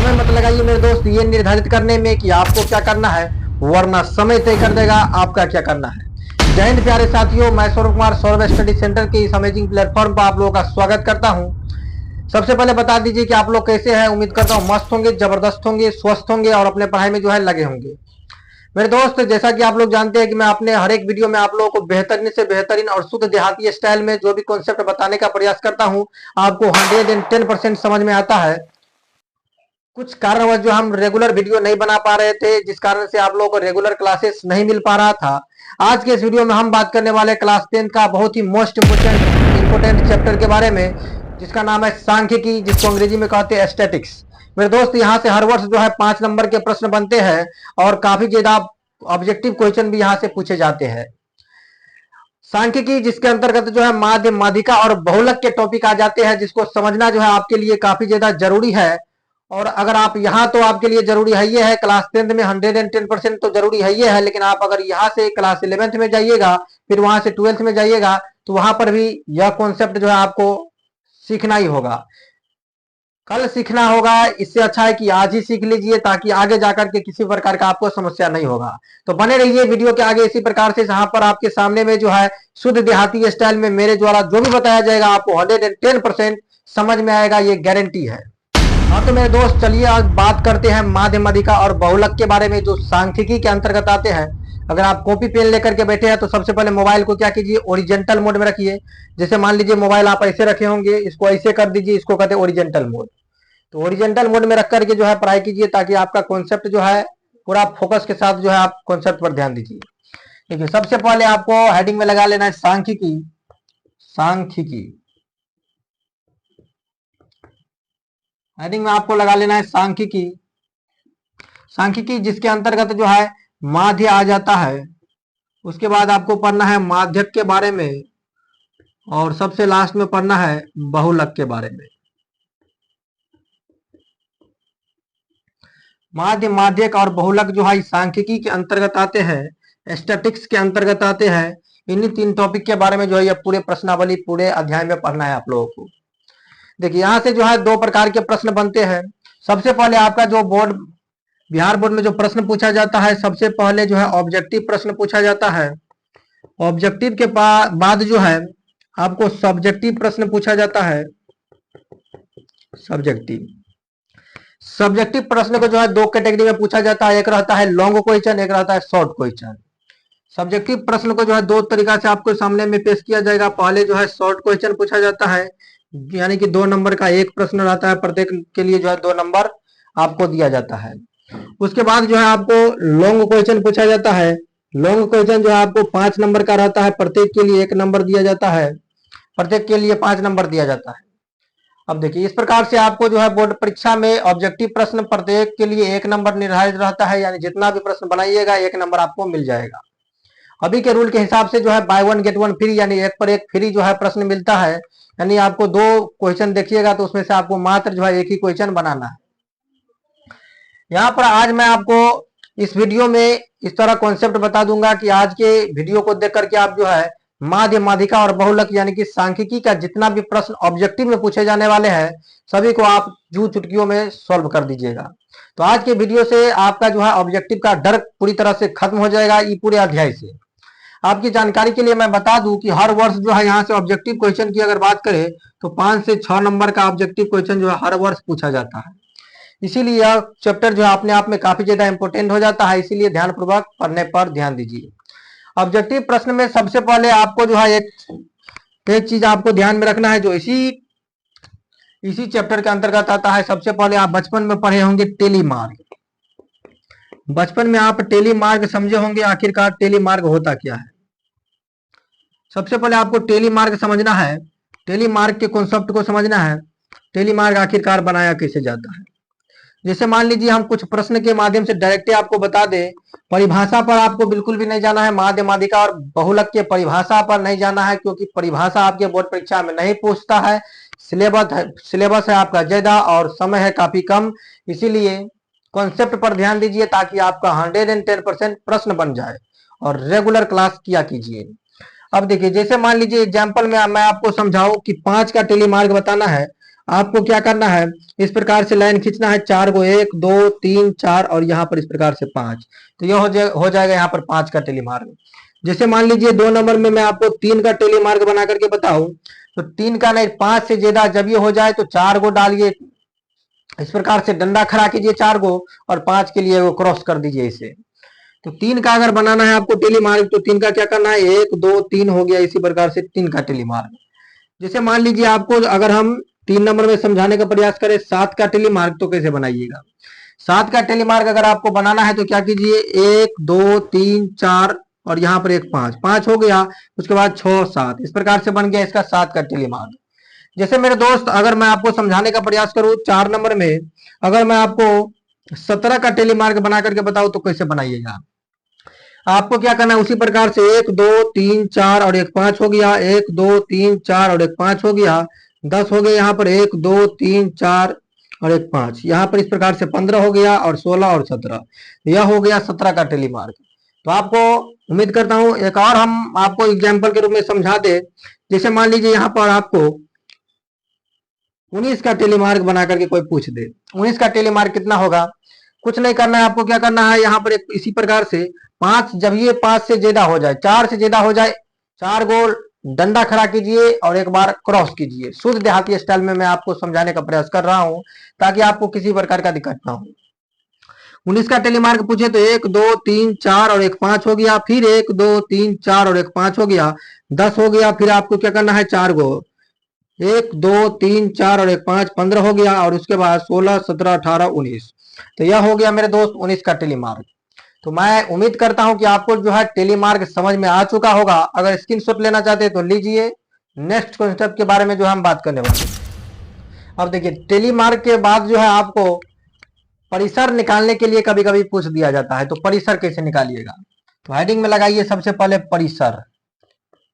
समय मत लगाइए मेरे दोस्त ये निर्धारित करने में कि आपको क्या करना है, वरना समय तय कर देगा आपका क्या करना है। जय हिंद प्यारे साथियों, मैं सौरभ कुमार सौरभ स्टडी सेंटर के इस अमेजिंग प्लेटफॉर्म पर आप लोगों का स्वागत करता हूं। सबसे पहले बता दीजिए कि आप लोग कैसे हैं। उम्मीद करता हूं मस्त होंगे, जबरदस्त होंगे, स्वस्थ होंगे और अपने पढ़ाई में लगे होंगे। मेरे दोस्त, जैसा कि आप लोग जानते हैं कि मैं अपने हर एक वीडियो में आप लोगों को बेहतरीन से बेहतरीन और शुद्ध देहाती स्टाइल में जो भी कॉन्सेप्ट बताने का प्रयास करता हूं, आपको 110% समझ में आता है। कुछ कारणवश जो हम रेगुलर वीडियो नहीं बना पा रहे थे, जिस कारण से आप लोगों को रेगुलर क्लासेस नहीं मिल पा रहा था। आज के इस वीडियो में हम बात करने वाले क्लास 10 का बहुत ही मोस्ट इंपोर्टेंट चैप्टर के बारे में, जिसका नाम है सांख्यिकी, जिसको अंग्रेजी में कहते हैं स्टैटिक्स। मेरे दोस्त, यहाँ से हर वर्ष 5 नंबर के प्रश्न बनते हैं और काफी ज्यादा ऑब्जेक्टिव क्वेश्चन भी यहाँ से पूछे जाते हैं। सांख्यिकी जिसके अंतर्गत माध्य, माध्यिका और बहुलक के टॉपिक आ जाते हैं, जिसको समझना आपके लिए काफी ज्यादा जरूरी है। और अगर आप यहाँ तो आपके लिए जरूरी है ये है, क्लास 10 में 110% तो जरूरी है ये है, लेकिन आप अगर यहाँ से क्लास 11th में जाइएगा, फिर वहां से 12th में जाइएगा, तो वहां पर भी यह कॉन्सेप्ट आपको सीखना ही होगा, कल सीखना होगा। इससे अच्छा है कि आज ही सीख लीजिए, ताकि आगे जाकर के किसी प्रकार का आपको समस्या नहीं होगा। तो बने रहिए वीडियो के आगे इसी प्रकार से, जहां पर आपके सामने में शुद्ध देहाती स्टाइल में मेरे द्वारा जो भी बताया जाएगा आपको 110% समझ में आएगा, ये गारंटी है। हाँ तो मेरे दोस्त, चलिए आज बात करते हैं माध्य, माध्यिका और बहुलक के बारे में, जो सांख्यिकी के अंतर्गत आते हैं। अगर आप कॉपी पेन लेकर के बैठे हैं तो सबसे पहले मोबाइल को क्या कीजिए, ओरिजेंटल मोड में रखिए। जैसे मान लीजिए मोबाइल आप ऐसे रखे होंगे, इसको ऐसे कर दीजिए, इसको कहते हैं ओरिजेंटल मोड। तो ओरिजेंटल मोड में रख करके पढ़ाई कीजिए, ताकि आपका कॉन्सेप्ट पूरा फोकस के साथ आप कॉन्सेप्ट पर ध्यान दीजिए। देखिए, सबसे पहले आपको हेडिंग में लगा लेना है सांख्यिकी। सांख्यिकी हेडिंग में आपको लगा लेना है सांख्यिकी। सांख्यिकी जिसके अंतर्गत माध्य आ जाता है। उसके बाद आपको पढ़ना है माध्यक के बारे में, और सबसे लास्ट में पढ़ना है बहुलक के बारे में। माध्य, माध्यक और बहुलक सांख्यिकी के अंतर्गत आते हैं, स्टैटिक्स के अंतर्गत आते हैं। इन्हीं 3 टॉपिक के बारे में ये पूरे प्रश्नावली, पूरे अध्याय में पढ़ना है आप लोगों को। देखिए, यहाँ से 2 प्रकार के प्रश्न बनते हैं। सबसे पहले आपका बोर्ड, बिहार बोर्ड में जो प्रश्न पूछा जाता है, सबसे पहले ऑब्जेक्टिव प्रश्न पूछा जाता है। ऑब्जेक्टिव के बाद आपको सब्जेक्टिव प्रश्न पूछा जाता है। सब्जेक्टिव प्रश्न को 2 कैटेगरी में पूछा जाता है, एक रहता है लॉन्ग क्वेश्चन, एक रहता है शॉर्ट क्वेश्चन। सब्जेक्टिव प्रश्न को 2 तरीका से आपको सामने में पेश किया जाएगा। पहले शॉर्ट क्वेश्चन पूछा जाता है, यानी कि 2 नंबर का एक प्रश्न रहता है, प्रत्येक के लिए 2 नंबर आपको दिया जाता है। उसके बाद आपको लॉन्ग क्वेश्चन पूछा जाता है। लॉन्ग क्वेश्चन आपको 5 नंबर का रहता है, प्रत्येक के लिए 1 नंबर दिया जाता है, प्रत्येक के लिए 5 नंबर दिया जाता है। अब देखिए, इस प्रकार से आपको बोर्ड परीक्षा में ऑब्जेक्टिव प्रश्न प्रत्येक के लिए 1 नंबर निर्धारित रहता है, यानी जितना भी प्रश्न बनाइएगा 1 नंबर आपको मिल जाएगा। अभी के रूल के हिसाब से बाय 1 गेट 1 फ्री, यानी 1 पर 1 फ्री प्रश्न मिलता है। यानी आपको 2 क्वेश्चन देखिएगा तो उसमें से आपको मात्र 1 ही क्वेश्चन बनाना है। यहाँ पर आज मैं आपको इस वीडियो में इस तरह कॉन्सेप्ट बता दूंगा कि आज के वीडियो को देख करके आप माध्य, माध्यिका और बहुलक यानी कि सांख्यिकी का जितना भी प्रश्न ऑब्जेक्टिव में पूछे जाने वाले हैं, सभी को आप जू चुटकियों में सॉल्व कर दीजिएगा। तो आज के वीडियो से आपका ऑब्जेक्टिव का डर पूरी तरह से खत्म हो जाएगा। ये पूरे अध्याय से आपकी जानकारी के लिए मैं बता दूं कि हर वर्ष यहाँ से ऑब्जेक्टिव क्वेश्चन की अगर बात करें तो 5 से 6 नंबर का ऑब्जेक्टिव क्वेश्चन हर वर्ष पूछा जाता है। इसीलिए यह चैप्टर अपने आप में काफी ज्यादा इंपोर्टेंट हो जाता है, इसीलिए ध्यानपूर्वक पढ़ने पर ध्यान दीजिए। ऑब्जेक्टिव प्रश्न में सबसे पहले आपको एक चीज आपको ध्यान में रखना है, जो इसी चैप्टर के अंतर्गत आता है। सबसे पहले आप बचपन में पढ़े होंगे टेलीमार्क। बचपन में आप टेलीमार्क समझे होंगे, आखिरकार टेलीमार्क होता क्या है। सबसे पहले आपको टेलीमार्क समझना है, टेलीमार्क के कॉन्सेप्ट को समझना है। टेलीमार्क आखिरकार बनाया कैसे जाता है। जैसे मान लीजिए हम कुछ प्रश्न के माध्यम से डायरेक्ट आपको बता दें, परिभाषा पर आपको बिल्कुल भी नहीं जाना है। माध्य, माध्यिका और बहुलक के परिभाषा पर नहीं जाना है, क्योंकि परिभाषा आपके बोर्ड परीक्षा में नहीं पूछता है। सिलेबस है आपका ज्यादा और समय है काफी कम, इसीलिए कॉन्सेप्ट पर ध्यान दीजिए, ताकि आपका 110% प्रश्न बन जाए, और रेगुलर क्लास किया कीजिए। अब देखिए, जैसे मान लीजिए एग्जाम्पल में मैं आपको समझाऊं कि 5 का टेलीमार्क बताना है, आपको क्या करना है, इस प्रकार से लाइन खींचना है, 4 को, 1 2 3 4 और यहाँ पर इस प्रकार से 5। तो यह हो जाएगा यहाँ पर 5 का टेलीमार्क। जैसे मान लीजिए 2 नंबर में मैं आपको 3 का टेलीमार्क बना करके बताऊं, तो 3 का नहीं, 5 से ज्यादा जब ये हो जाए तो 4 को डालिए, इस प्रकार से डंडा खड़ा कीजिए 4 को, और 5 के लिए वो क्रॉस कर दीजिए इसे। तो 3 का अगर बनाना है आपको टेलीमार्क, तो 3 का क्या करना है, 1 2 3 हो गया, इसी प्रकार से 3 का टेलीमार्क। जैसे मान लीजिए आपको अगर हम 3 नंबर में समझाने का प्रयास करें 7 का टेलीमार्क, तो कैसे बनाइएगा। 7 का टेलीमार्क अगर आपको बनाना है तो क्या कीजिए, 1 2 3 4 और यहाँ पर एक 5, 5 हो गया, उसके बाद 6 7, इस प्रकार से बन गया इसका 7 का टेलीमार्क। जैसे मेरे दोस्त अगर मैं आपको समझाने का प्रयास करूं 4 नंबर में, अगर मैं आपको 17 का टेलीमार्क बना करके बताऊं तो कैसे बनाइएगा। आपको क्या करना है, उसी प्रकार से 1 2 3 4 और एक 5 हो गया, 1 2 3 4 और एक 5 हो गया, 10 हो गया, यहाँ पर 1 2 3 4 और एक 5, यहाँ पर इस प्रकार से 15 हो गया, और 16 और 17, यह हो गया 17 का टेलीमार्क। तो आपको उम्मीद करता हूं एक और हम आपको एग्जाम्पल के रूप में समझा दे। जैसे मान लीजिए यहाँ पर आपको 19 का टेलीमार्क बना करके कोई पूछ दे, 19 का टेलीमार्क कितना होगा। कुछ नहीं करना है, आपको क्या करना है, यहाँ पर एक इसी प्रकार से 5, जब ये 5 से ज्यादा हो जाए, 4 से ज्यादा हो जाए, 4 गोल डंडा खड़ा कीजिए और एक बार क्रॉस कीजिए। शुद्ध देहाती स्टाइल में मैं आपको समझाने का प्रयास कर रहा हूं ताकि आपको किसी प्रकार का दिक्कत ना हो। 19 का टेलीमार्क पूछे तो 1 2 3 4 और एक 5 हो गया, फिर 1 2 3 4 और एक 5 हो गया, 10 हो गया, फिर आपको क्या करना है, 4 गो, 1 2 3 4 और एक 5, 15 हो गया, और उसके बाद 16 17 18 19। तो यह हो गया मेरे दोस्त 19 का टेलीमार्क। तो मैं उम्मीद करता हूं कि आपको जो है टेलीमार्क समझ में आ चुका होगा। अगर स्क्रीनशॉट लेना चाहते हैं तो लीजिए, नेक्स्ट कॉन्सेप्ट के बारे में जो हम बात करने वाले हैं। अब देखिए टेलीमार्क के बाद जो है आपको परिसर निकालने के लिए कभी कभी पूछ दिया जाता है, तो परिसर कैसे निकालिएगा। तो हेडिंग में लगाइए सबसे पहले परिसर।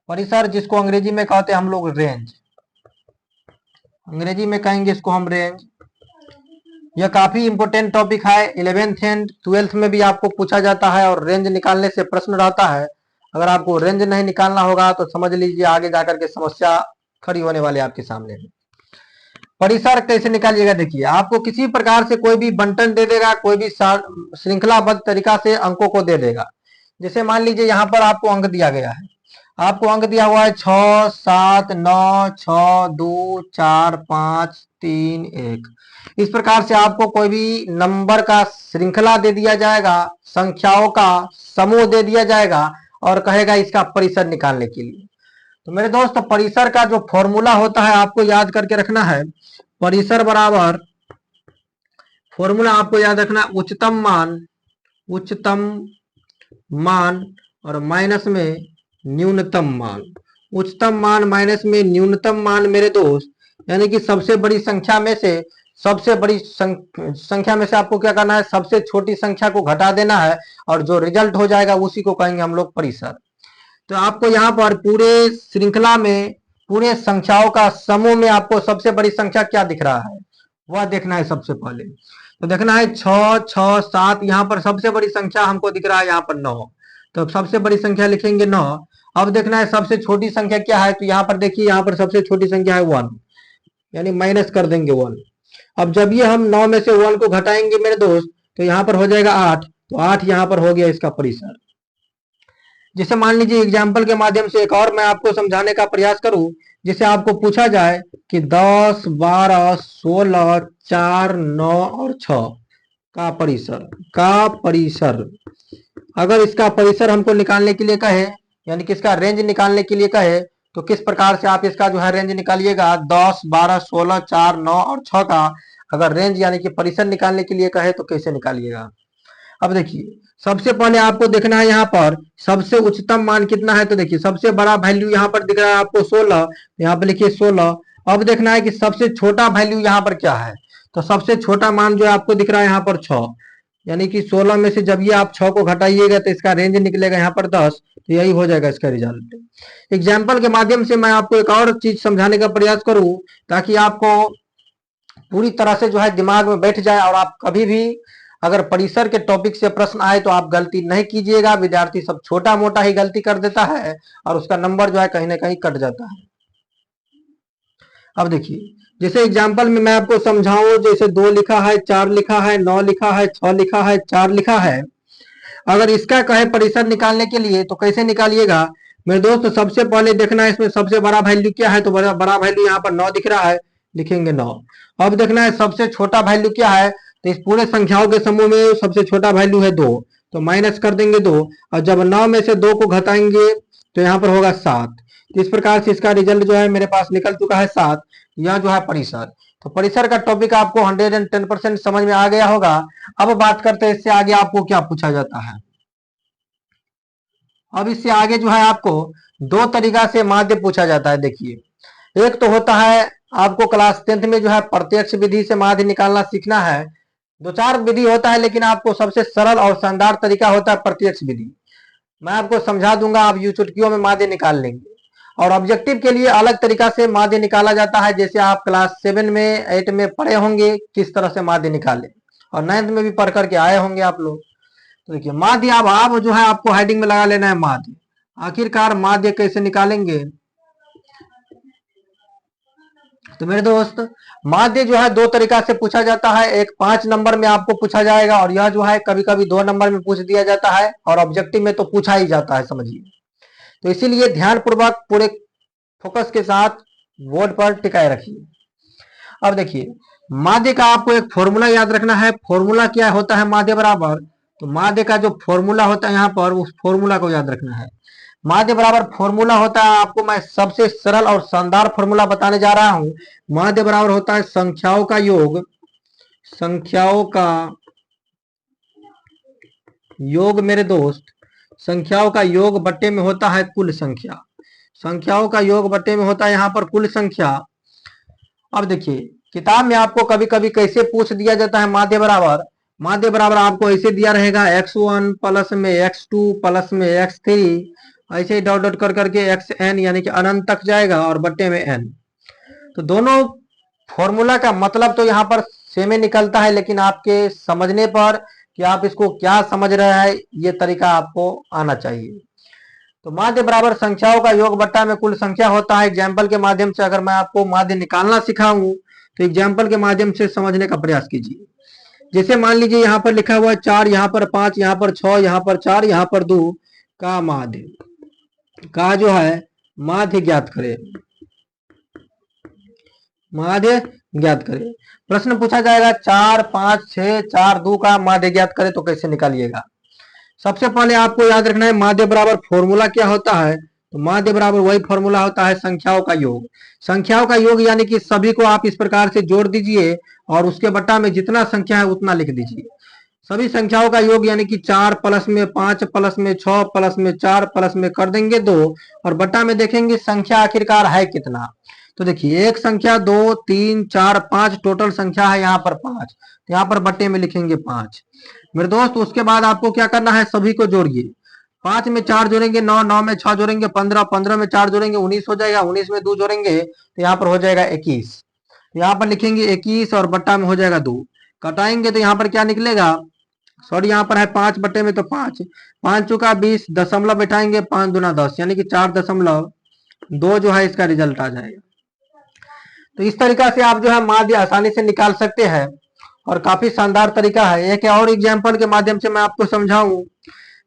परिसर जिसको अंग्रेजी में कहते हैं हम लोग रेंज, अंग्रेजी में कहेंगे इसको हम रेंज। यह काफी इंपोर्टेंट टॉपिक है, 11th एंड 12th में भी आपको पूछा जाता है, और रेंज निकालने से प्रश्न रहता है। अगर आपको रेंज नहीं निकालना होगा तो समझ लीजिए आगे जाकर के समस्या खड़ी होने वाली है आपके सामने। परिसर कैसे निकालिएगा, देखिए आपको किसी प्रकार से कोई भी बंटन दे देगा, कोई भी श्रृंखलाबद्ध तरीका से अंकों को दे देगा। जैसे मान लीजिए यहाँ पर आपको अंक दिया गया है, आपको अंक दिया हुआ है 6 7 9 6 2 4 5 3 1। इस प्रकार से आपको कोई भी नंबर का श्रृंखला दे दिया जाएगा, संख्याओं का समूह दे दिया जाएगा, और कहेगा इसका परिसर निकालने के लिए। तो मेरे दोस्त परिसर का जो फॉर्मूला होता है आपको याद करके रखना है। परिसर बराबर, फॉर्मूला आपको याद रखना, उच्चतम मान और माइनस में न्यूनतम मान। उच्चतम मान माइनस में न्यूनतम मान मेरे दोस्त, यानी कि सबसे बड़ी संख्या में से सबसे बड़ी संख्या में से आपको क्या करना है, सबसे छोटी संख्या को घटा देना है, और जो रिजल्ट हो जाएगा उसी को कहेंगे हम लोग परिसर। तो आपको यहाँ पर पूरे श्रृंखला में पूरे संख्याओं का समूह में आपको सबसे बड़ी संख्या क्या दिख रहा है वह देखना है सबसे पहले। तो देखना है 6 6 7, यहाँ पर सबसे बड़ी संख्या हमको दिख रहा है यहाँ पर 9, तो सबसे बड़ी संख्या लिखेंगे 9। अब देखना है सबसे छोटी संख्या क्या है, तो यहाँ पर देखिए, यहाँ पर सबसे छोटी संख्या है 1, यानी माइनस कर देंगे 1। अब जब ये हम 9 में से 1 को घटाएंगे मेरे दोस्त, तो यहाँ पर हो जाएगा 8, तो 8 यहाँ पर हो गया इसका परिसर। जैसे मान लीजिए एग्जाम्पल के माध्यम से एक और मैं आपको समझाने का प्रयास करूं, जिसे आपको पूछा जाए कि 10 12 16 4 9 और 6 का परिसर अगर इसका परिसर हमको निकालने के लिए कहे, यानी कि इसका रेंज निकालने के लिए कहे, तो किस प्रकार से आप इसका जो है रेंज निकालिएगा। 10 12 16 4 9 और 6 का अगर रेंज यानी कि परिसर निकालने के लिए कहे तो कैसे निकालिएगा। अब देखिए सबसे पहले आपको देखना है यहाँ पर सबसे उच्चतम मान कितना है, तो देखिए सबसे बड़ा वैल्यू यहाँ पर दिख रहा है आपको 16, यहाँ पर लिखिए 16। अब देखना है कि सबसे छोटा वैल्यू यहाँ पर क्या है, तो सबसे छोटा मान जो आपको दिख रहा है यहाँ पर 6, यानी कि 16 में से जब ये आप 6 को घटाइएगा तो इसका रेंज निकलेगा यहाँ पर 10, तो यही हो जाएगा इसका रिजल्ट। एग्जाम्पल के माध्यम से मैं आपको एक और चीज समझाने का प्रयास करूं ताकि आपको पूरी तरह से जो है दिमाग में बैठ जाए, और आप कभी भी अगर परिसर के टॉपिक से प्रश्न आए तो आप गलती नहीं कीजिएगा। विद्यार्थी सब छोटा मोटा ही गलती कर देता है और उसका नंबर जो है कहीं ना कहीं कट जाता है। अब देखिए जैसे एग्जाम्पल में मैं आपको समझाऊं, जैसे 2 लिखा है, 4 लिखा है, 9 लिखा है, 6 लिखा है, 4 लिखा है। अगर इसका कहे परिसर निकालने के लिए तो कैसे निकालिएगा मेरे दोस्त? सबसे पहले देखना है इसमें सबसे बड़ा वैल्यू क्या है, तो बड़ा वैल्यू यहाँ पर 9 दिख रहा है, लिखेंगे 9। अब देखना है सबसे छोटा वैल्यू क्या है, तो इस पूरे संख्याओं के समूह में सबसे छोटा वैल्यू है 2, तो माइनस कर देंगे 2, और जब 9 में से 2 को घटाएंगे तो यहाँ पर होगा 7। तो इस प्रकार से इसका रिजल्ट जो है मेरे पास निकल चुका है 7। यह जो है परिसर। तो परिसर का टॉपिक आपको 110% समझ में आ गया होगा। अब बात करते हैं इससे आगे आपको क्या पूछा जाता है। अब इससे आगे जो है आपको 2 तरीका से माध्य पूछा जाता है। देखिए, एक तो होता है आपको क्लास 10th में जो है प्रत्यक्ष विधि से माध्य निकालना सीखना है। 2-4 विधि होता है, लेकिन आपको सबसे सरल और शानदार तरीका होता है प्रत्यक्ष विधि। मैं आपको समझा दूंगा, आप यूं चुटकियों में माध्य निकाल लेंगे। और ऑब्जेक्टिव के लिए अलग तरीका से माध्य निकाला जाता है, जैसे आप क्लास 7 में 8 में पढ़े होंगे किस तरह से माध्य निकाले, और 9th में भी पढ़ करके आए होंगे आप लोग। तो देखिए माध्य, अब आप जो है आपको हेडिंग में लगा लेना है माध्य। आखिरकार माध्य कैसे निकालेंगे? तो मेरे दोस्त, माध्य जो है 2 तरीका से पूछा जाता है। एक 5 नंबर में आपको पूछा जाएगा, और यह जो है कभी कभी 2 नंबर में पूछ दिया जाता है, और ऑब्जेक्टिव में तो पूछा ही जाता है, समझिए। तो इसीलिए ध्यानपूर्वक पूरे फोकस के साथ बोर्ड पर टिकाए रखिए। अब देखिए, माध्य का आपको एक फॉर्मूला याद रखना है। फॉर्मूला क्या होता है माध्य बराबर? तो माध्य का जो फॉर्मूला होता है यहाँ पर, उस फॉर्मूला को याद रखना है। माध्य बराबर फॉर्मूला होता है, आपको मैं सबसे सरल और शानदार फॉर्मूला बताने जा रहा हूं। माध्य बराबर होता है संख्याओं का योग, संख्याओं का योग मेरे दोस्त, संख्याओं का योग बट्टे में होता है कुल संख्या। संख्याओं का योग बट्टे में होता है यहाँ पर कुल संख्या। अब देखिए, किताब में आपको कभी कभी कैसे पूछ दिया जाता है माध्य बराबर। माध्य बराबर आपको ऐसे दिया रहेगा x1 प्लस में x2 प्लस में x3, ऐसे ही डॉट डॉट कर करके xn यानी कि अनंत तक जाएगा, और बट्टे में n। तो दोनों फॉर्मूला का मतलब तो यहाँ पर सेम ही निकलता है, लेकिन आपके समझने पर कि आप इसको क्या समझ रहे हैं, ये तरीका आपको आना चाहिए। तो माध्य बराबर संख्याओं का योग बट्टा में कुल संख्या होता है। एग्जाम्पल के माध्यम से अगर मैं आपको माध्य निकालना सिखाऊं, तो एग्जाम्पल के माध्यम से समझने का प्रयास कीजिए। जैसे मान लीजिए यहाँ पर लिखा हुआ है 4, यहाँ पर 5, यहाँ पर 6, यहाँ पर 4, यहाँ पर 2 का माध्य का जो है माध्य ज्ञात करें, माध्य ज्ञात करें। प्रश्न पूछा जाएगा 4, 5, 6, 4, 2 का माध्य ज्ञात करें, तो कैसे निकालिएगा? सबसे पहले आपको याद रखना है माध्य बराबर फॉर्मूला क्या होता है। तो माध्य बराबर वही फॉर्मूला होता है संख्याओं का योग। संख्याओं का योग यानी कि सभी को आप इस प्रकार से जोड़ दीजिए, और उसके बट्टा में जितना संख्या है उतना लिख दीजिए। सभी संख्याओं का योग यानी कि 4 प्लस में 5 प्लस में 6 प्लस में 4 प्लस में कर देंगे 2, और बट्टा में देखेंगे संख्या आखिरकार है कितना। तो देखिए, एक संख्या 2, 3, 4, 5, टोटल संख्या है यहाँ पर 5, यहाँ पर बट्टे में लिखेंगे 5 मेरे दोस्त। उसके बाद आपको क्या करना है, सभी को जोड़िए। 5 में 4 जोड़ेंगे 9, 9 में 6 जोड़ेंगे 15, 15 में 4 जोड़ेंगे 19 हो जाएगा, 19 में 2 जोड़ेंगे तो यहाँ पर हो जाएगा 21। यहाँ पर लिखेंगे 21, और बट्टा में हो जाएगा 2। कटाएंगे तो यहाँ पर क्या निकलेगा, सॉरी यहाँ पर है 5 बट्टे में, तो 5, 5 चुका 20, दशमलव बैठाएंगे 5 दूना 10, यानी कि 4.2 जो है इसका रिजल्ट आ जाएगा। तो इस तरीका से आप जो है माध्य आसानी से निकाल सकते हैं, और काफी शानदार तरीका है। एक और एग्जाम्पल के माध्यम से मैं आपको समझाऊं।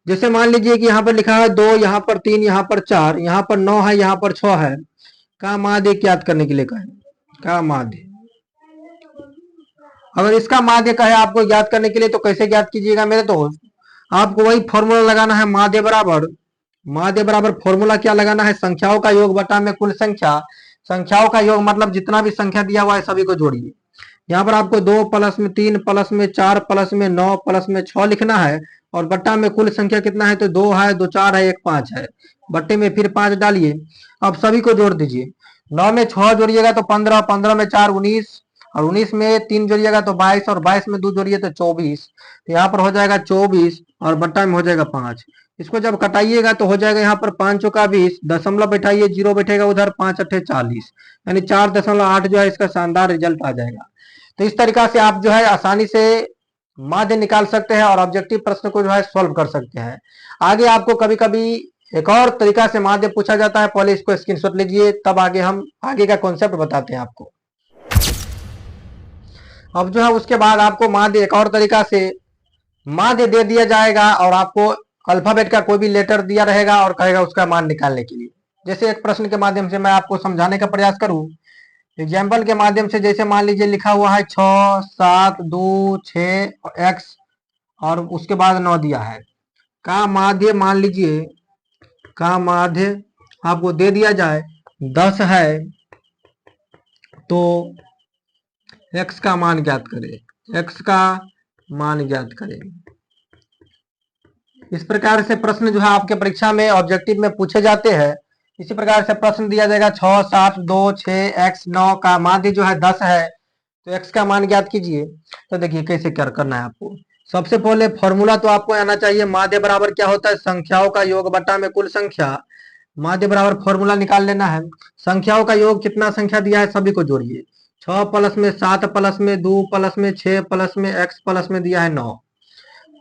जैसे मान लीजिए कि यहाँ पर लिखा है 2, यहाँ पर 3, यहाँ पर 4, यहाँ पर 9 है, यहाँ पर 6 है, का माध्य ज्ञात करने के लिए कहे, का माध्य। अगर इसका माध्य कहे आपको ज्ञात करने के लिए, तो कैसे ज्ञात कीजिएगा मेरे दोस्त? आपको वही फॉर्मूला लगाना है, माध्य बराबर, माध्य बराबर फॉर्मूला क्या लगाना है, संख्याओं का योग बटा में कुल संख्या। संख्याओं का योग मतलब जितना भी संख्या दिया हुआ है सभी को जोड़िए। यहाँ पर आपको 2 प्लस में 3 प्लस में 4 प्लस में 9 प्लस में 6 लिखना है, और बट्टा में कुल संख्या कितना है, तो 2 है, 2 4 है, 1 5 है, बट्टे में फिर 5 डालिए। अब सभी को जोड़ दीजिए। 9 में 6 जोड़िएगा तो 15, 15 में 4 19, और 19 में 3 जोड़िएगा तो 22, और 22 में 2 जोड़िए तो 24। तो यहाँ पर हो जाएगा 24, और बट्टा में हो जाएगा 5। इसको जब कटाइएगा तो हो जाएगा यहाँ पर 5 चौका 20, दशमलव बैठाइए, 0 बैठेगा उधर, 5 अट्ठे 40, यानी 4.8 जो है इसका शानदार रिजल्ट आ जाएगा। तो इस तरीका से आप जो है आसानी से माध्य निकाल सकते हैं, और ऑब्जेक्टिव प्रश्न को जो है सॉल्व कर सकते हैं। आगे आपको कभी कभी एक और तरीका से माध्य पूछा जाता है, पहले इसको स्क्रीनशॉट लीजिए, तब आगे हम आगे का कॉन्सेप्ट बताते हैं आपको। अब जो है उसके बाद आपको माध्य एक और तरीका से माध्य दे दिया जाएगा और आपको अल्फाबेट का कोई भी लेटर दिया रहेगा और कहेगा उसका मान निकालने के लिए। जैसे एक प्रश्न के माध्यम से मैं आपको समझाने का प्रयास करूं, एग्जाम्पल के माध्यम से। जैसे मान लीजिए लिखा हुआ है 6 7 2 6 एक्स और उसके बाद 9 दिया है। का माध्य मान लीजिए का माध्य आपको दे दिया जाए 10 है, तो एक्स का मान ज्ञात करें। एक्स का मान ज्ञात करें। इस प्रकार से प्रश्न जो है आपके परीक्षा में ऑब्जेक्टिव में पूछे जाते हैं। इसी प्रकार से प्रश्न दिया जाएगा 6 7 2 6 एक्स 9 का माध्य जो है 10 है, तो एक्स का मान ज्ञात कीजिए। तो देखिए कैसे क्या करना है आपको। सबसे पहले फॉर्मूला तो आपको आना चाहिए। माध्य बराबर क्या होता है, संख्याओं का योग बटा में कुल संख्या। माध्य बराबर फॉर्मूला निकाल लेना है। संख्याओं का योग कितना संख्या दिया है सभी को जोड़िए। 6 प्लस में 7 प्लस में 2 प्लस में 6 प्लस में एक्स प्लस में दिया है 9।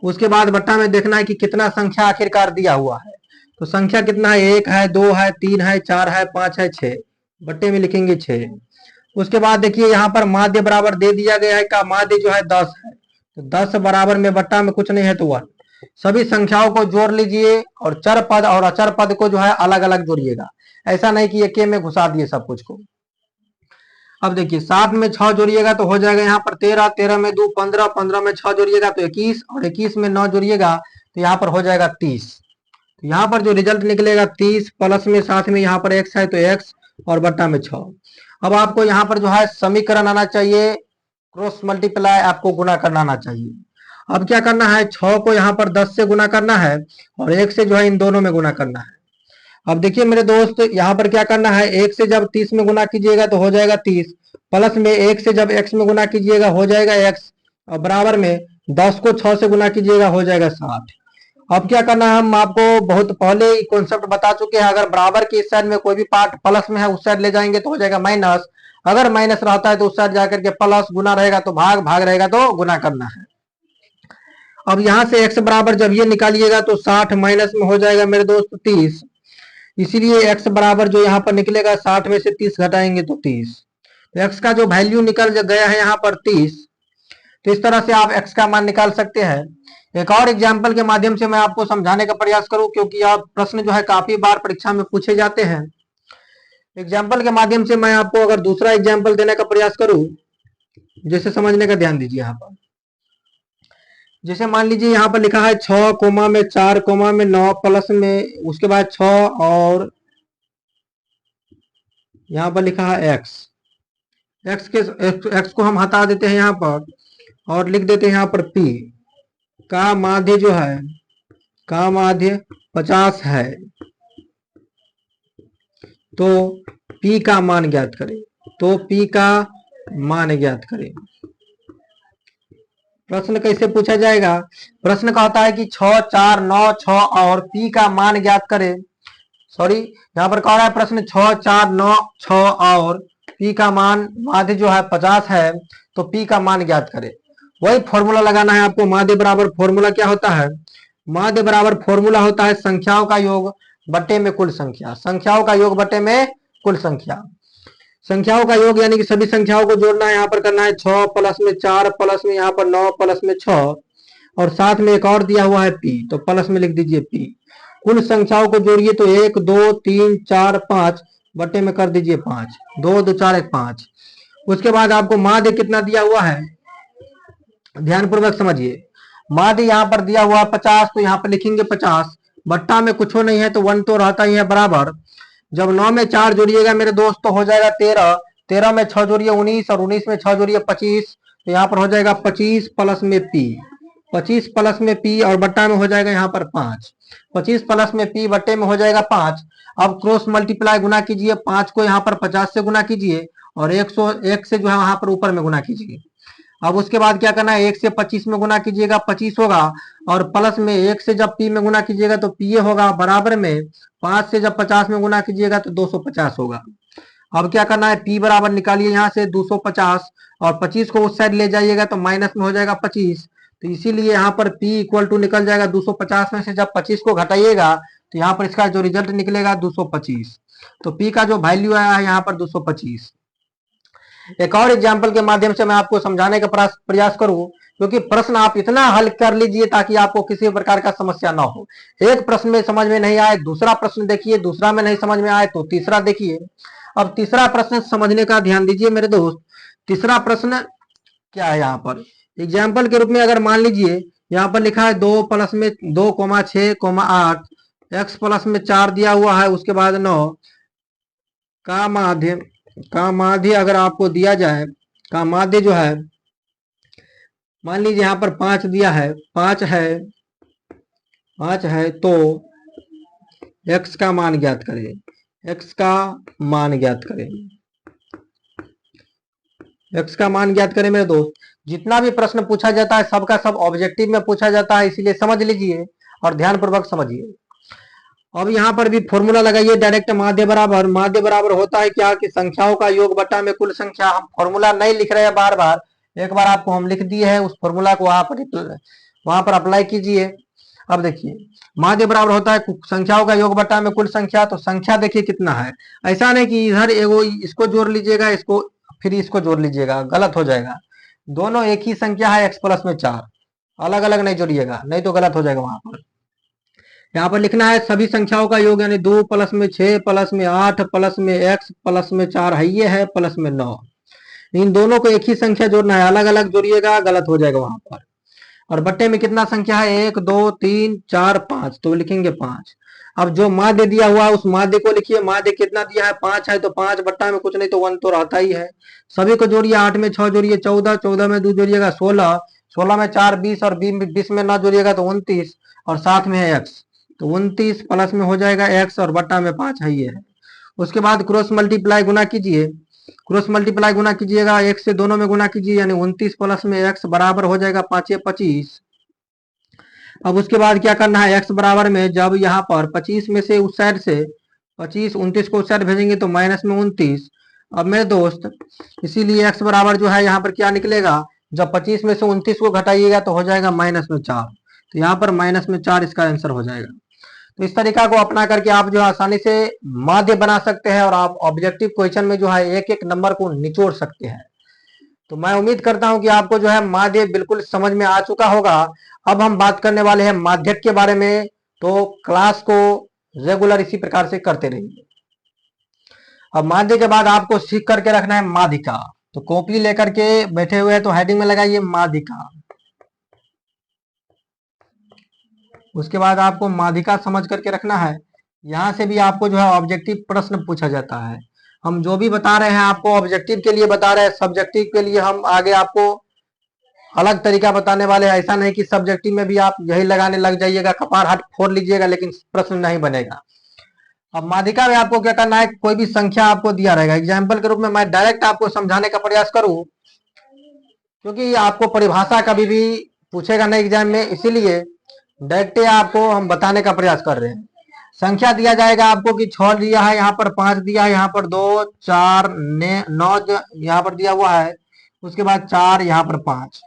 उसके बाद बट्टा में देखना है कि कितना संख्या आखिरकार दिया हुआ है। तो संख्या कितना है, 1 है 2 है 3 है 4 है 5 है 6, बट्टे में लिखेंगे 6। उसके बाद देखिए यहाँ पर माध्य बराबर दे दिया गया है का माध्य जो है 10 है, तो 10 बराबर में बट्टा में कुछ नहीं है तो 1। सभी संख्याओं को जोड़ लीजिए और चर पद और अचर पद को जो है अलग अलग जोड़िएगा। ऐसा नहीं कि एक में घुसा दिए सब कुछ को। अब देखिए 7 में 6 जोड़िएगा तो हो जाएगा यहाँ पर 13, 13 में 2 15, 15 में 6 जोड़िएगा तो 21 और 21 में 9 जोड़िएगा तो यहाँ पर हो जाएगा 30। तो यहाँ पर जो रिजल्ट निकलेगा 30 प्लस में साथ में यहाँ पर एक्स है तो एक्स और बट्टा में 6। अब आपको यहाँ पर जो है समीकरण आना चाहिए, क्रॉस मल्टीप्लाई आपको गुना करना आना चाहिए। अब क्या करना है, 6 को यहाँ पर 10 से गुना करना है और 1 से जो है इन दोनों में गुना करना है। अब देखिए मेरे दोस्त यहाँ पर क्या करना है, 1 से जब 30 में गुना कीजिएगा तो हो जाएगा 30, प्लस में 1 से जब x में गुना कीजिएगा हो जाएगा x और बराबर में 10 को 6 से गुना कीजिएगा हो जाएगा 60। अब क्या करना है, हम आपको बहुत पहले कॉन्सेप्ट बता चुके हैं। अगर बराबर के इस साइड में कोई भी पार्ट प्लस में है उस साइड ले जाएंगे तो हो जाएगा माइनस। अगर माइनस रहता है तो उस साइड जाकर के प्लस, गुना रहेगा तो भाग, भाग रहेगा तो गुना करना है। अब यहाँ से x बराबर जब ये निकालिएगा तो 60 माइनस में हो जाएगा मेरे दोस्त 30। इसीलिए x बराबर जो यहाँ पर निकलेगा 60 में से 30 घटाएंगे तो 30। तो x का जो वैल्यू निकल गया है यहाँ पर 30। तो इस तरह से आप x का मान निकाल सकते हैं। एक और एग्जाम्पल के माध्यम से मैं आपको समझाने का प्रयास करूं, क्योंकि आप प्रश्न जो है काफी बार परीक्षा में पूछे जाते हैं। एग्जाम्पल के माध्यम से मैं आपको अगर दूसरा एग्जाम्पल देने का प्रयास करूं, जैसे समझने का ध्यान दीजिए। यहाँ पर जैसे मान लीजिए यहाँ पर लिखा है 6 कोमा में 4 कोमा में 9 प्लस में उसके बाद 6 और यहाँ पर लिखा है x को हम हटा देते हैं यहाँ पर और लिख देते हैं यहाँ पर p का माध्य जो है का माध्य 50 है, तो p का मान ज्ञात करें। तो p का मान ज्ञात करें। प्रश्न कैसे पूछा जाएगा, प्रश्न कहता है कि 6 4 9 6 और p का मान ज्ञात करें। सॉरी, यहाँ पर कह रहा है प्रश्न 6 4 9 6 और p का मान माध्य जो है 50 है, तो p का मान ज्ञात करें। वही फॉर्मूला लगाना है आपको। माध्य बराबर फॉर्मूला क्या होता है, माध्य बराबर फॉर्मूला होता है संख्याओं का योग बटे में कुल संख्या। संख्याओं का योग बटे में कुल संख्या। संख्याओं का योग यानी कि सभी संख्याओं को जोड़ना है। यहाँ पर करना है 6 प्लस में 4 प्लस में यहाँ पर 9 प्लस में 6 और साथ में एक और दिया हुआ है p, तो प्लस में लिख दीजिए p। कुल संख्याओं को जोड़िए तो 1 2 3 4 5 बटे में कर दीजिए 5, 2 2 4 1 5। उसके बाद आपको माध्य कितना दिया हुआ है, ध्यानपूर्वक समझिए। माध्य यहाँ पर दिया हुआ 50, तो यहाँ पर लिखेंगे 50, बट्टा में कुछ नहीं है तो 1 तो रहता ही है बराबर। जब 9 में 4 जोड़िएगा मेरे दोस्त तो हो जाएगा 13, 13 में 6 जोड़िए 19 और 19 में 6 जोड़िए 25, तो यहाँ पर हो जाएगा 25 प्लस में p, 25 प्लस में p और बट्टा में हो जाएगा यहाँ पर 5, 25 प्लस में p बट्टे में हो जाएगा 5। अब क्रॉस मल्टीप्लाई गुना कीजिए, 5 को यहाँ पर 50 से गुना कीजिए और 101 से जो है वहां पर ऊपर में गुना कीजिए। अब उसके बाद क्या करना है, 1 से 25 में गुना कीजिएगा 25 होगा और प्लस में 1 से जब p में गुना कीजिएगा तो p होगा बराबर में 5 से जब 50 में गुना कीजिएगा तो 250 होगा। अब क्या करना है, p बराबर निकालिए यहाँ से 250 और 25 को उस साइड ले जाइएगा तो माइनस में हो जाएगा 25। तो इसीलिए यहाँ पर p इक्वल टू निकल जाएगा 250 में से जब 25 को घटाइएगा तो यहाँ पर इसका जो रिजल्ट निकलेगा 225। तो p का जो वैल्यू आया है यहाँ पर 225। एक और एग्जाम्पल के माध्यम से मैं आपको समझाने का प्रयास करूं, क्योंकि प्रश्न आप इतना हल कर लीजिए ताकि आपको किसी प्रकार का समस्या ना हो। एक प्रश्न में समझ में नहीं आए, दूसरा प्रश्न देखिए, दूसरा में नहीं समझ में आए तो तीसरा देखिए। अब तीसरा प्रश्न समझने का ध्यान दीजिए मेरे दोस्त। तीसरा प्रश्न क्या है, यहाँ पर एग्जाम्पल के रूप में अगर मान लीजिए यहाँ पर लिखा है 2 प्लस में 2,6,8 एक्स प्लस में 4 दिया हुआ है, उसके बाद 9 का माध्य अगर आपको दिया जाए, का माध्य जो है मान लीजिए यहाँ पर 5 दिया है, 5 है तो x का मान ज्ञात करें। x का मान ज्ञात करें, x का मान ज्ञात करें मेरे दोस्त। जितना भी प्रश्न पूछा जाता है सबका सब ऑब्जेक्टिव में पूछा जाता है, इसीलिए समझ लीजिए और ध्यानपूर्वक समझिए। अब यहाँ पर भी फॉर्मूला लगाइए डायरेक्ट। माध्य बराबर होता है क्या कि संख्याओं का योग बटा में कुल संख्या। हम फॉर्मूला नहीं लिख रहे हैं बार बार, एक बार आपको हम लिख दिए हैं, उस फॉर्मूला को आप वहां पर अप्लाई कीजिए। अब देखिए माध्य बराबर होता है संख्याओं का योग बटा में कुल संख्या। तो संख्या देखिए कितना है, ऐसा नहीं कि इधर एगो इसको जोड़ लीजिएगा, इसको फिर इसको जोड़ लीजिएगा, गलत हो जाएगा। दोनों एक ही संख्या है, x प्लस में 4, अलग अलग नहीं जोड़िएगा, नहीं तो गलत हो जाएगा। वहां पर यहाँ पर लिखना है सभी संख्याओं का योग, यानी 2 प्लस में 6 प्लस में 8 प्लस में x प्लस में 4 है, ये है प्लस में 9। इन दोनों को एक ही संख्या जोड़ना है, अलग अलग जोड़िएगा, गलत हो जाएगा वहां पर। और बट्टे में कितना संख्या है, 1 2 3 4 5, तो लिखेंगे 5। अब जो माध्य दिया हुआ है उस माध्य को लिखिए। माध्य कितना दिया है, 5 है, तो 5 बट्टा में कुछ नहीं तो 1 तो रहता ही है। सभी को जोड़िए, 8 में 6 जोड़िए 14, 14 में 2 जोड़िएगा 16, 16 में 4 20, और 20 में ना जोड़िएगा तो 29, और साथ में है x, तो 29 प्लस में हो जाएगा x और बट्टा में 5 है, ये है। उसके बाद क्रॉस मल्टीप्लाई गुना कीजिए, क्रॉस मल्टीप्लाई गुना कीजिएगा, एक से दोनों में गुना कीजिए, यानी 29 प्लस में x बराबर हो जाएगा 5 25। अब उसके बाद क्या करना है, x बराबर में जब यहाँ पर 25 में से उस साइड से 25 29 को उस साइड भेजेंगे तो माइनस में 29। अब मेरे दोस्त इसीलिए x बराबर जो है यहाँ पर क्या निकलेगा, जब 25 में से 29 को घटाइएगा तो हो जाएगा माइनस में 4, तो यहाँ पर माइनस में 4 इसका आंसर हो जाएगा। तो इस तरीका को अपना करके आप जो आसानी से माध्य बना सकते हैं और आप ऑब्जेक्टिव क्वेश्चन में जो है एक एक नंबर को निचोड़ सकते हैं। तो मैं उम्मीद करता हूं कि आपको जो है माध्य बिल्कुल समझ में आ चुका होगा। अब हम बात करने वाले हैं माध्यक के बारे में, तो क्लास को रेगुलर इसी प्रकार से करते रहिए। अब माध्य के बाद आपको सीख करके रखना है माध्यिका। तो कॉपी लेकर के बैठे हुए हैं तो हेडिंग में लगाइए माध्यिका। उसके बाद आपको माध्यिका समझ करके रखना है। यहां से भी आपको जो है ऑब्जेक्टिव प्रश्न पूछा जाता है। हम जो भी बता रहे हैं आपको ऑब्जेक्टिव के लिए बता रहे हैं, सब्जेक्टिव के लिए हम आगे आपको अलग तरीका बताने वाले हैं। ऐसा नहीं कि सब्जेक्टिव में भी आप यही लगाने लग जाइएगा, कपार हाथ फोड़ लीजिएगा लेकिन प्रश्न नहीं बनेगा। अब माध्यिका में आपको क्या करना है, कोई भी संख्या आपको दिया रहेगा, एग्जाम्पल के रूप में मैं डायरेक्ट आपको समझाने का प्रयास करूं, क्योंकि आपको परिभाषा कभी भी पूछेगा नहीं एग्जाम में, इसीलिए डायरेक्ट आपको हम बताने का प्रयास कर रहे हैं। संख्या दिया जाएगा आपको कि 6 दिया है, यहाँ पर 5 दिया है, यहाँ पर 2 4 9 यहाँ पर दिया हुआ है, उसके बाद 4 यहाँ पर 5।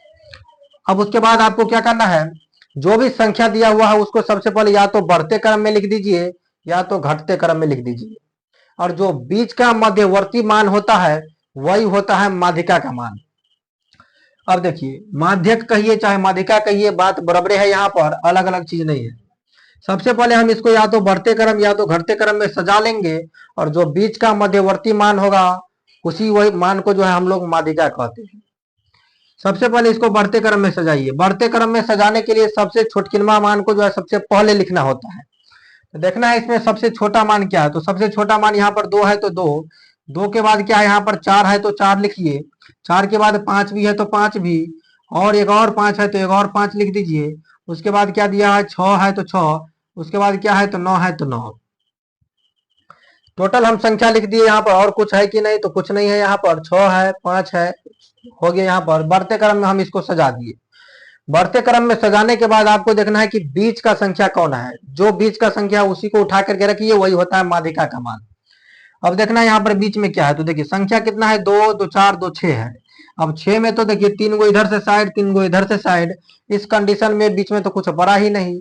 अब उसके बाद आपको क्या करना है, जो भी संख्या दिया हुआ है उसको सबसे पहले या तो बढ़ते क्रम में लिख दीजिए या तो घटते क्रम में लिख दीजिए, और जो बीच का मध्यवर्ती मान होता है वही होता है माध्यिका का मान। अब देखिए माध्यक कहिए चाहे माध्यिका कहिए, बात बराबर है, यहाँ पर अलग अलग चीज नहीं है। सबसे पहले हम इसको या तो बढ़ते क्रम या तो घटते क्रम में सजा लेंगे, और जो बीच का मध्यवर्ती मान होगा उसी वही मान को जो है हम लोग माध्यिका कहते हैं। सबसे पहले इसको बढ़ते क्रम में सजाइए। बढ़ते क्रम में सजाने के लिए सबसे छोटकिनवा मान को जो है सबसे पहले लिखना होता है। तो देखना है इसमें सबसे छोटा मान क्या है, तो सबसे छोटा मान यहाँ पर 2 है तो 2, 2 के बाद क्या है यहाँ पर 4 है तो 4 लिखिए, 4 के बाद 5 भी है तो 5 भी, और एक और 5 है तो एक और 5 लिख दीजिए। उसके बाद क्या दिया है 6 है तो 6, उसके बाद क्या है तो 9 है तो 9। टोटल हम संख्या लिख दिए यहाँ पर, और कुछ है कि नहीं, तो कुछ नहीं है, यहाँ पर 6 है 5 है, हो गया। यहाँ पर बढ़ते क्रम में हम इसको सजा दिए। बढ़ते क्रम में सजाने के बाद आपको देखना है कि बीच का संख्या कौन है, जो बीच का संख्या उसी को उठा करके रखिए, वही होता है माध्यिका का मान। अब देखना है यहाँ पर बीच में क्या है, तो देखिए संख्या कितना है 2 2 4 2 6 है। अब 6 में तो देखिए 3 गो इधर से साइड 3 गो इधर से साइड, इस कंडीशन में बीच में तो कुछ बड़ा ही नहीं।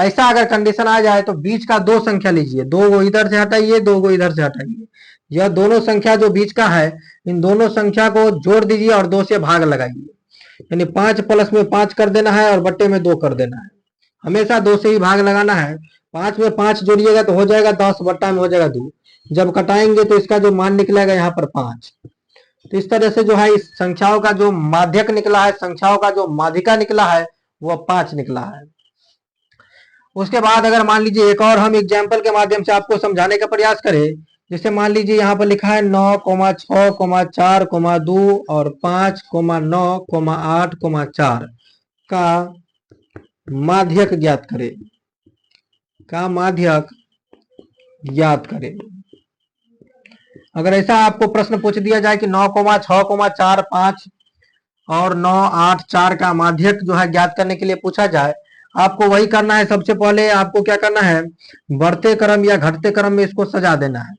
ऐसा अगर कंडीशन आ जाए तो बीच का दो संख्या लीजिए, दो को इधर से हटाइए, दो को इधर से हटाइए, यह दोनों संख्या जो बीच का है इन दोनों संख्या को जोड़ दीजिए और 2 से भाग लगाइए, यानी 5 प्लस में 5 कर देना है और बट्टे में 2 कर देना है। हमेशा 2 से ही भाग लगाना है। 5 में 5 जोड़िएगा तो हो जाएगा 10, बट्टा में हो जाएगा 2। जब कटाएंगे तो इसका जो मान निकलेगा यहाँ पर 5। तो इस तरह से जो है इस संख्याओं का जो माध्यक निकला है, संख्याओं का जो माध्यिका निकला है वह 5 निकला है। उसके बाद अगर मान लीजिए एक और हम एग्जाम्पल के माध्यम से आपको समझाने का प्रयास करें, जैसे मान लीजिए यहाँ पर लिखा है 9, 6, 4, 2 और 5, 9, 8, 4 का माध्यक ज्ञात करें, का माध्यक ज्ञात करें। अगर ऐसा आपको प्रश्न पूछ दिया जाए कि 9, 6, 4, 5 और 9, 8, 4 का माध्यक जो है ज्ञात करने के लिए पूछा जाए, आपको वही करना है। सबसे पहले आपको क्या करना है, बढ़ते क्रम या घटते क्रम में इसको सजा देना है।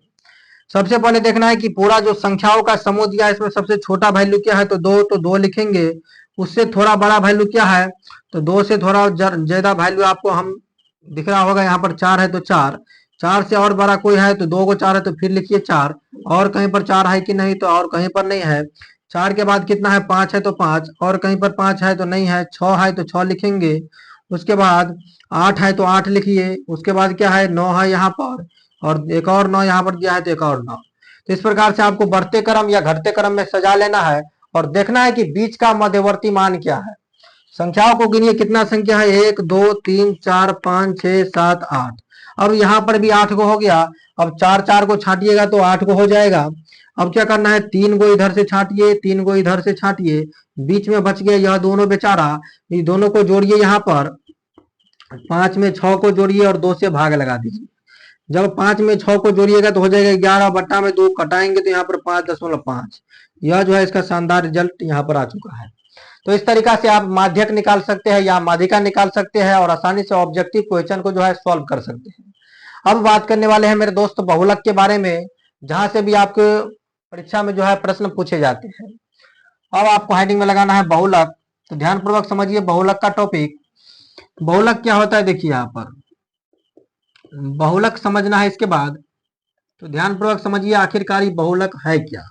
सबसे पहले देखना है कि पूरा जो संख्याओं का समूह दिया है इसमें सबसे छोटा वैल्यू क्या है, तो 2, तो 2 लिखेंगे। उससे थोड़ा बड़ा वैल्यू क्या है, तो 2 से थोड़ा ज्यादा वैल्यू आपको हम दिख रहा होगा, यहाँ पर 4 है तो 4। 4 से और बड़ा कोई है तो 2 को 4 है तो फिर लिखिए 4। और कहीं पर 4 है कि नहीं, तो और कहीं पर नहीं है। 4 के बाद कितना है, 5 है तो 5, और कहीं पर 5 है तो नहीं है। 6 है तो 6 लिखेंगे। उसके बाद 8 है तो 8 लिखिए। उसके बाद क्या है, 9 है यहाँ पर, और एक और 9 यहाँ पर दिया है तो एक और 9। तो इस प्रकार से आपको बढ़ते क्रम या घटते क्रम में सजा लेना है और देखना है कि बीच का मध्यवर्ती मान क्या है। संख्याओं को गिनिए, कितना संख्या है, 1, 2, 3, 4, 5, 6, 7, 8। अब यहाँ पर भी 8 को हो गया। अब 4, 4 को छाटिएगा तो 8 को हो जाएगा। अब क्या करना है, 3 को इधर से छाटिए, 3 को इधर से छाटिए, बीच में बच गया यह दोनों बेचारा, ये दोनों को जोड़िए। यहाँ पर 5 में 6 को जोड़िए और 2 से भाग लगा दीजिए। जब 5 में 6 को जोड़िएगा तो हो जाएगा 11, बट्टा में 2 कटाएंगे तो यहाँ पर 5.5। यह जो है इसका शानदार रिजल्ट यहाँ पर आ चुका है। तो इस तरीका से आप माध्यक निकाल सकते हैं या माध्यिका निकाल सकते हैं और आसानी से ऑब्जेक्टिव क्वेश्चन को जो है सॉल्व कर सकते हैं। अब बात करने वाले हैं मेरे दोस्त बहुलक के बारे में, जहां से भी आपके परीक्षा में जो है प्रश्न पूछे जाते हैं। अब आपको हेडिंग में लगाना है बहुलक, तो ध्यानपूर्वक समझिए बहुलक का टॉपिक। बहुलक क्या होता है, देखिए यहाँ पर बहुलक समझना है। इसके बाद तो ध्यानपूर्वक समझिए आखिरकार बहुलक है क्या।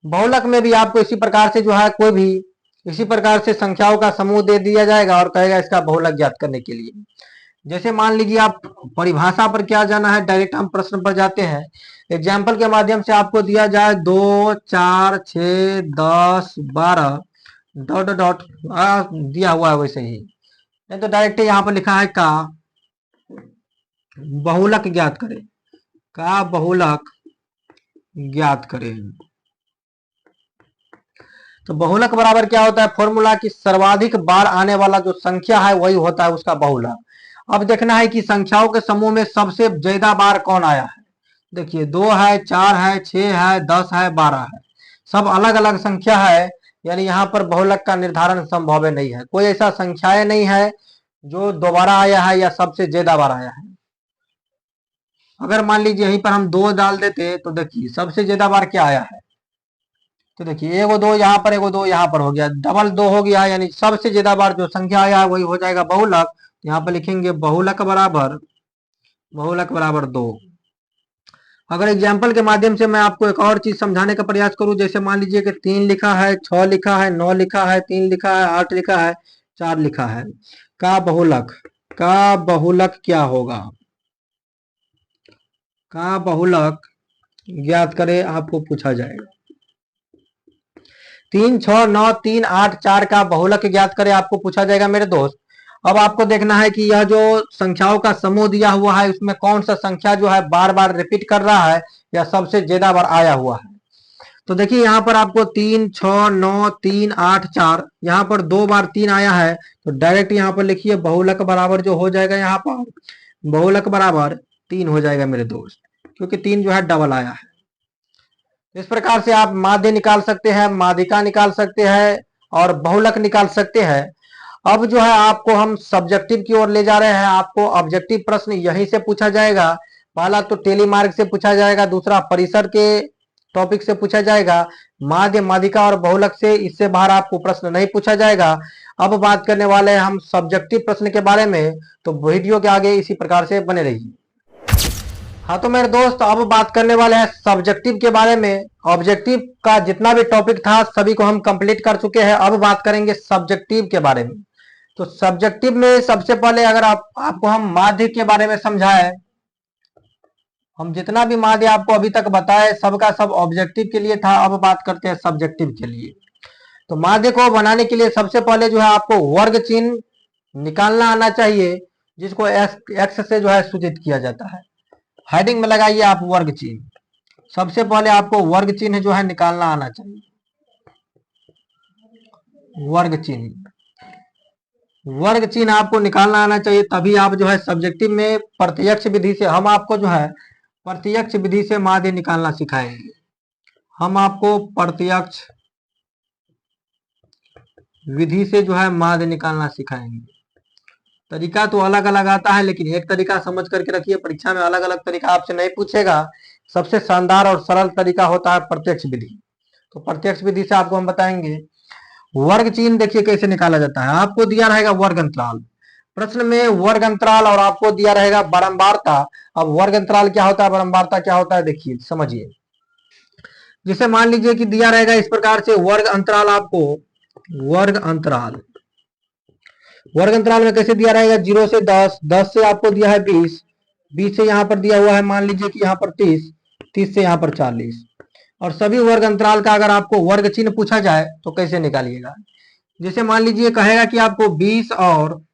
बहुलक में भी आपको इसी प्रकार से जो है कोई भी इसी प्रकार से संख्याओं का समूह दे दिया जाएगा और कहेगा इसका बहुलक ज्ञात करने के लिए। जैसे मान लीजिए आप परिभाषा पर क्या जाना है, डायरेक्ट हम प्रश्न पर जाते हैं। एग्जाम्पल के माध्यम से आपको दिया जाए 2, 4, 6, 10, 12 डॉट डॉट दिया हुआ है वैसे ही, नहीं तो डायरेक्ट यहाँ पर लिखा है का बहुलक ज्ञात करें, का बहुलक ज्ञात करें। तो बहुलक बराबर क्या होता है, फॉर्मूला की सर्वाधिक बार आने वाला जो संख्या है वही होता है उसका बहुलक। अब देखना है कि संख्याओं के समूह में सबसे ज्यादा बार कौन आया है। देखिए 2 है, 4 है, 6 है, 10 है, 12 है, सब अलग अलग संख्या है, यानी यहाँ पर बहुलक का निर्धारण संभव नहीं है। कोई ऐसा संख्याएं नहीं है जो दोबारा आया है या सबसे ज्यादा बार आया है। अगर मान लीजिए यहीं पर हम 2 डाल देते तो देखिए सबसे ज्यादा बार क्या आया है, तो देखिए एगो 2 यहाँ पर, एगो 2 यहाँ पर हो गया, डबल 2 हो गया, यानी सबसे ज्यादा बार जो संख्या आया है वही हो जाएगा बहुलक। यहाँ पर लिखेंगे बहुलक बराबर 2। अगर एग्जाम्पल के माध्यम से मैं आपको एक और चीज समझाने का प्रयास करूं, जैसे मान लीजिए कि 3 लिखा है, 6 लिखा है, 9 लिखा है, 3 लिखा है, 8 लिखा है, 4 लिखा है, का बहुलक क्या होगा, का बहुलक ज्ञात करे आपको पूछा जाएगा। 3, 6, 9, 3, 8, 4 का बहुलक ज्ञात करे आपको पूछा जाएगा मेरे दोस्त। अब आपको देखना है कि यह जो संख्याओं का समूह दिया हुआ है उसमें कौन सा संख्या जो है बार बार रिपीट कर रहा है या सबसे ज्यादा बार आया हुआ है। तो देखिए यहाँ पर आपको 3, 6, 9, 3, 8, 4, यहाँ पर 2 बार 3 आया है, तो डायरेक्ट यहाँ पर लिखिए बहुलक बराबर जो हो जाएगा, यहाँ पर बहुलक बराबर 3 हो जाएगा मेरे दोस्त, क्योंकि 3 जो है डबल आया है। इस प्रकार से आप माध्य निकाल सकते हैं, माध्यिका निकाल सकते हैं और बहुलक निकाल सकते हैं। अब जो है आपको हम सब्जेक्टिव की ओर ले जा रहे हैं। आपको ऑब्जेक्टिव प्रश्न यहीं से पूछा जाएगा। पहला तो टेलीमार्क से पूछा जाएगा, दूसरा परिसर के टॉपिक से पूछा जाएगा, माध्य, माध्यिका और बहुलक से, इससे बाहर आपको प्रश्न नहीं पूछा जाएगा। अब बात करने वाले हैं हम सब्जेक्टिव प्रश्न के बारे में, तो वीडियो के आगे इसी प्रकार से बने रहिए। हाँ तो मेरे दोस्त, अब बात करने वाले हैं सब्जेक्टिव के बारे में। ऑब्जेक्टिव का जितना भी टॉपिक था सभी को हम कंप्लीट कर चुके हैं। अब बात करेंगे सब्जेक्टिव के बारे में। तो सब्जेक्टिव में सबसे पहले अगर आपको हम माध्य के बारे में समझाए, हम जितना भी माध्य आपको अभी तक बताए सबका सब ऑब्जेक्टिव के लिए था। अब बात करते हैं सब्जेक्टिव के लिए। तो माध्य को बनाने के लिए सबसे पहले जो है आपको वर्ग चिन्ह निकालना आना चाहिए, जिसको एक्स से जो है सूचित किया जाता है। हेडिंग में लगाइए आप वर्ग चिन्ह। सबसे पहले आपको वर्ग चिन्ह जो है निकालना आना चाहिए। वर्ग चिन्ह आपको निकालना आना चाहिए, तभी आप जो है सब्जेक्टिव में प्रत्यक्ष विधि से, हम आपको जो है प्रत्यक्ष विधि से माध्य निकालना सिखाएंगे। हम आपको प्रत्यक्ष विधि से जो है माध्य निकालना सिखाएंगे। तरीका तो अलग अलग आता है, लेकिन एक तरीका समझ करके रखिए, परीक्षा में अलग अलग तरीका आपसे नहीं पूछेगा। सबसे शानदार और सरल तरीका होता है प्रत्यक्ष विधि। तो प्रत्यक्ष विधि से आपको हम बताएंगे। वर्ग चिन्ह देखिए कैसे निकाला जाता है। आपको दिया रहेगा वर्ग अंतराल, प्रश्न में वर्ग अंतराल, और आपको दिया रहेगा बारंबारता। अब वर्ग अंतराल क्या होता है, बारंबारता क्या होता है, देखिए समझिए। जिसे मान लीजिए कि दिया रहेगा इस प्रकार से वर्ग अंतराल, आपको वर्ग अंतराल में कैसे दिया रहेगा, 0 से 10, 10 से आपको दिया है 20, 20 से यहाँ पर दिया हुआ है मान लीजिए कि यहाँ पर 30, 30 से यहाँ पर 40। और सभी वर्ग अंतराल का अगर आपको वर्ग चिन्ह पूछा जाए तो कैसे निकालिएगा। जैसे मान लीजिए कहेगा कि आपको 20 और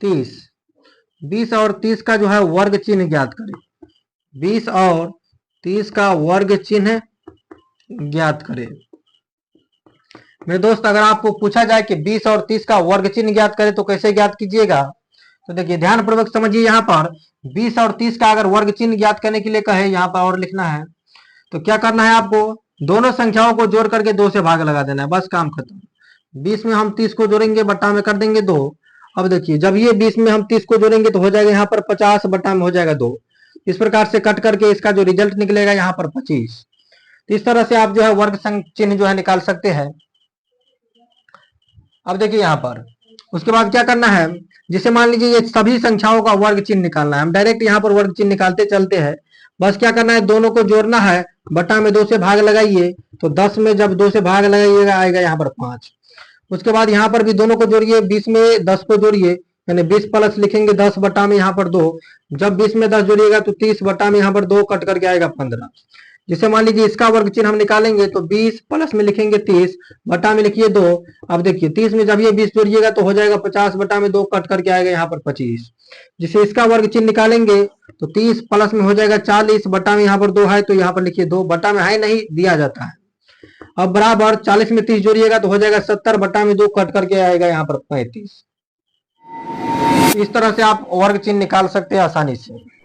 30 का जो है वर्ग चिन्ह ज्ञात करें। 20 और 30 का वर्ग चिन्ह ज्ञात करें। मेरे दोस्त, अगर आपको पूछा जाए कि 20 और 30 का वर्ग चिन्ह ज्ञात करें तो कैसे ज्ञात कीजिएगा, तो देखिए ध्यान पूर्वक समझिए। यहाँ पर 20 और 30 का अगर वर्ग चिन्ह ज्ञात करने के लिए कहे, यहाँ पर और लिखना है, तो क्या करना है आपको, दोनों संख्याओं को जोड़ करके 2 से भाग लगा देना है, बस काम खत्म। 20 में हम 30 को जोड़ेंगे, बट्टा में कर देंगे 2। अब देखिए जब ये 20 में हम 30 को जोड़ेंगे तो हो जाएगा यहाँ पर 50, बट्टा में हो जाएगा 2। इस प्रकार से कट करके इसका जो रिजल्ट निकलेगा यहाँ पर 25। इस तरह से आप जो है वर्ग चिन्ह जो है निकाल सकते हैं। अब देखिए यहाँ पर उसके बाद क्या करना है, जिसे मान लीजिए ये सभी संख्याओं का वर्ग चिन्ह निकालना है। हम डायरेक्ट यहाँ पर वर्ग चिन्ह निकालते चलते हैं। बस क्या करना है, दोनों को जोड़ना है, बटा में 2 से भाग लगाइए, तो 10 में जब 2 से भाग लगाइएगा आएगा यहाँ पर 5। उसके बाद यहाँ पर भी दोनों को जोड़िए, 20 में 10 को जोड़िए, यानी 20 प्लस लिखेंगे 10 बटा में यहाँ पर 2। जब 20 में 10 जोड़िएगा तो 30 बटा में यहाँ पर 2 कट करके आएगा 15। जिसे मान लीजिए इसका वर्ग चिन्ह हम निकालेंगे तो 20 प्लस में लिखेंगे 30, बटा में लिखिए 2। अब देखिए 30 में जब ये 20 जोड़िएगा तो हो जाएगा 50, बटा में 2 कट करके आएगा यहाँ पर 25। जिसे इसका वर्ग चिन्ह निकालेंगे तो 30 प्लस में हो जाएगा 40, बटा में यहाँ पर 2 है तो यहाँ पर लिखिए 2, बटा में है नहीं दिया जाता है। अब बराबर 40 में 30 जोड़िएगा तो हो जाएगा 70, बटा में 2 कट करके आएगा यहाँ पर 35। इस तरह से आप वर्ग चिन्ह निकाल सकते हैं आसानी से।